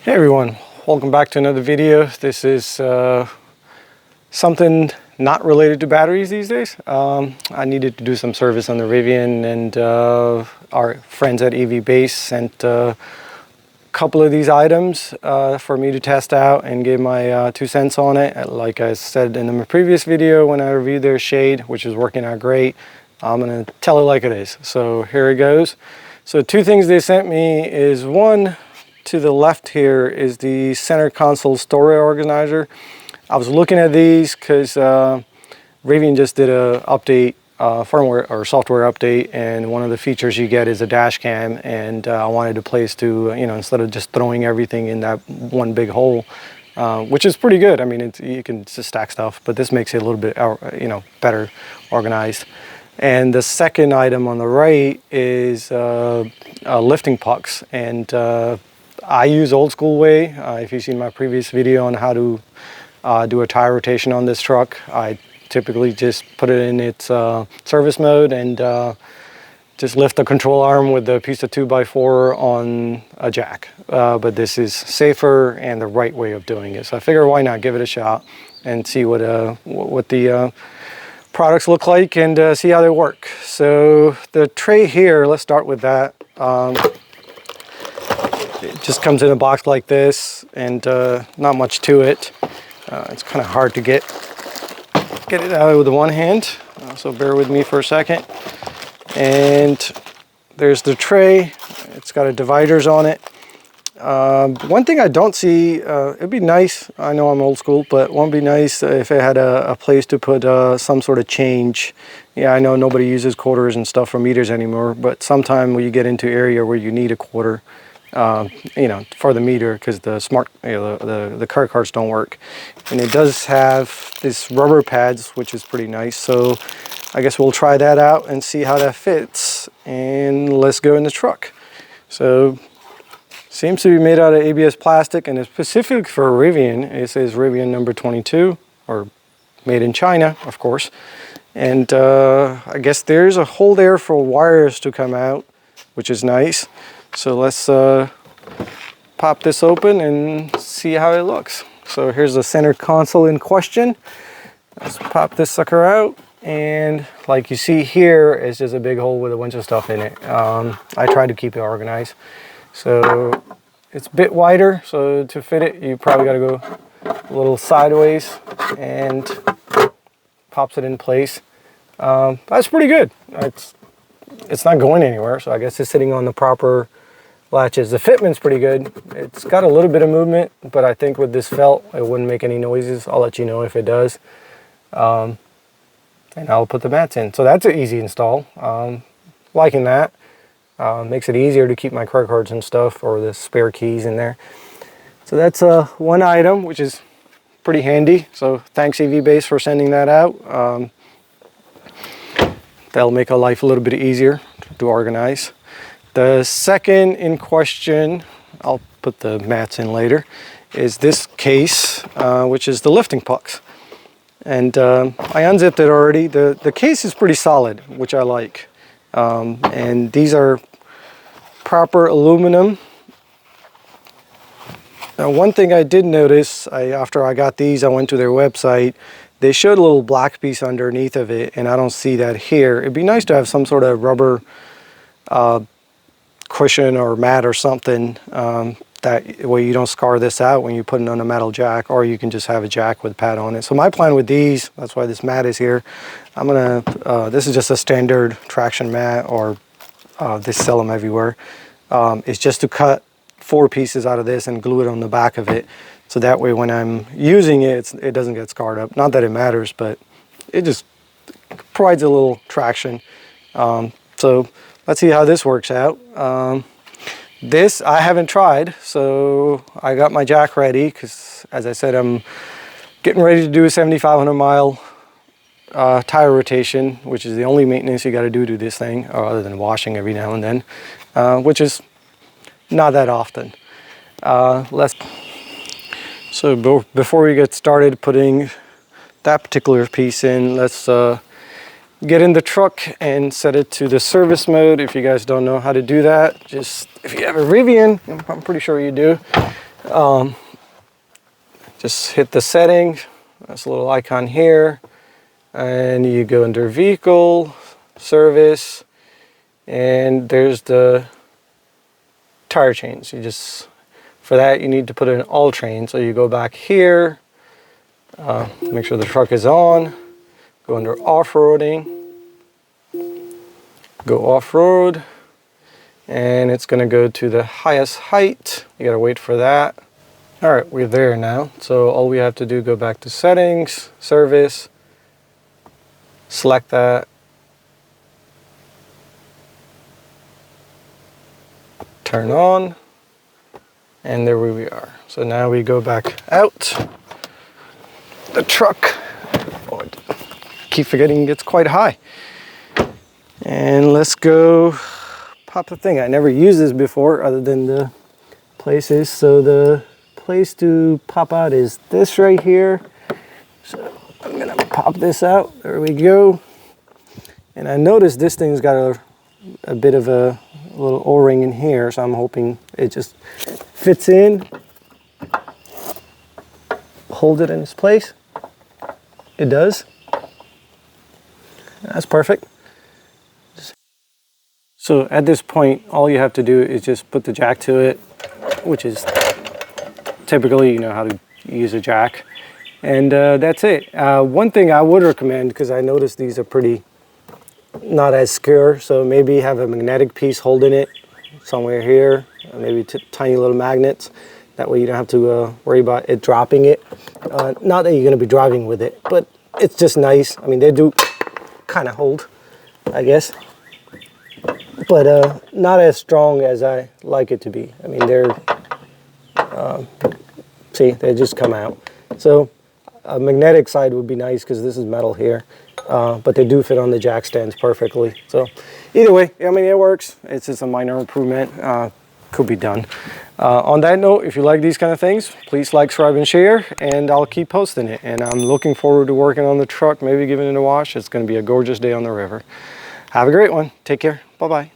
Hey everyone, welcome back to another video. This is something not related to batteries these days. I needed to do some service on the Rivian, and our friends at EVBASE sent a couple of these items for me to test out and give my 2 cents on it. Like I said in the previous video when I reviewed their shade, which is working out great, I'm gonna tell it like it is. So here it goes. So 2 things they sent me is, one, to the left here is the center console storage organizer. I was looking at these because Rivian just did a update, firmware or software update, and one of the features you get is a dash cam, and I wanted a place to, instead of just throwing everything in that one big hole, which is pretty good. I mean, you can just stack stuff, but this makes it a little bit, better organized. And the second item on the right is lifting pucks, and I use old school way. If you've seen my previous video on how to do a tire rotation on this truck, I typically just put it in its service mode and just lift the control arm with a piece of 2x4 on a jack. But this is safer and the right way of doing it. So I figure, why not give it a shot and see what the products look like and see how they work. So the tray here, let's start with that. It just comes in a box like this, and not much to it. It's kind of hard to get it out with one hand, so bear with me for a second. And there's the tray. It's got dividers on it. One thing I don't see, it'd be nice, I know I'm old school, but won't be nice if it had a place to put some sort of change. Yeah, I know nobody uses quarters and stuff for meters anymore, but sometime when you get into area where you need a quarter, for the meter, because the the credit cards don't work. And it does have this rubber pads, which is pretty nice. So I guess we'll try that out and see how that fits, and let's go in the truck. So seems to be made out of ABS plastic, and it's specific for Rivian. It says Rivian number 22, or made in China, of course. And I guess there's a hole there for wires to come out, which is nice. So let's pop this open and see how it looks. So here's the center console in question. Let's pop this sucker out, and like you see here, it's just a big hole with a bunch of stuff in it. I try to keep it organized. So it's a bit wider, so to fit it, you probably got to go a little sideways, and pops it in place. That's pretty good. It's not going anywhere, so I guess it's sitting on the proper latches. The fitment's pretty good. It's got a little bit of movement, but I think with this felt, it wouldn't make any noises. I'll let you know if it does. And I'll put the mats in. So that's an easy install. Liking that. Makes it easier to keep my credit cards and stuff, or the spare keys in there. So that's one item, which is pretty handy. So thanks EVBASE for sending that out. That'll make our life a little bit easier to organize. The second in question, I'll put the mats in later, is this case, which is the lifting pucks. And I unzipped it already. The case is pretty solid, which I like. And these are proper aluminum. Now, one thing I did notice, after I got these, I went to their website. They showed a little black piece underneath of it, and I don't see that here. It'd be nice to have some sort of rubber cushion or mat or something, that way you don't scar this out when you put it on a metal jack, or you can just have a jack with a pad on it. So my plan with these, that's why this mat is here, I'm gonna, this is just a standard traction mat, or they sell them everywhere. It's just to cut 4 pieces out of this and glue it on the back of it. So that way when I'm using it, it doesn't get scarred up. Not that it matters, but it just provides a little traction. So let's see how this works out. This I haven't tried, so I got my jack ready, because as I said, I'm getting ready to do a 7,500 mile tire rotation, which is the only maintenance you got to do this thing, other than washing every now and then, which is not that often. So before we get started putting that particular piece in, let's get in the truck and set it to the service mode. If you guys don't know how to do that, just if you have a Rivian, I'm pretty sure you do, Just hit the settings. That's a little icon here. And you go under vehicle, service, and there's the tire chains. For that you need to put in all train. So you go back here, make sure the truck is on, go under off-roading, go off-road, and it's going to go to the highest height. You got to wait for that. All right, we're there now. So all we have to do, go back to settings, service, select that, turn on, and there we are. So now we go back out. The truck, oh, I keep forgetting, it's quite high. And let's go pop the thing. I never used this before other than the places. So the place to pop out is this right here. So I'm gonna pop this out. There we go. And I noticed this thing's got a bit of a little O-ring in here, so I'm hoping it just fits in. Hold it in its place. It does. That's perfect. So at this point, all you have to do is just put the jack to it, which is typically, you know how to use a jack. And that's it. One thing I would recommend, because I noticed these are pretty not as secure, so maybe have a magnetic piece holding it somewhere here, maybe tiny little magnets. That way you don't have to worry about it dropping it. Not that you're going to be driving with it, but it's just nice. I mean, they do kind of hold, I guess, but not as strong as I like it to be. I mean, they're, see, they just come out. So a magnetic side would be nice because this is metal here, but they do fit on the jack stands perfectly. So either way, I mean, it works. It's just a minor improvement. Could be done. On that note, if you like these kind of things, please like, subscribe, and share, and I'll keep posting it. And I'm looking forward to working on the truck, maybe giving it a wash. It's going to be a gorgeous day on the river. Have a great one. Take care. Bye-bye.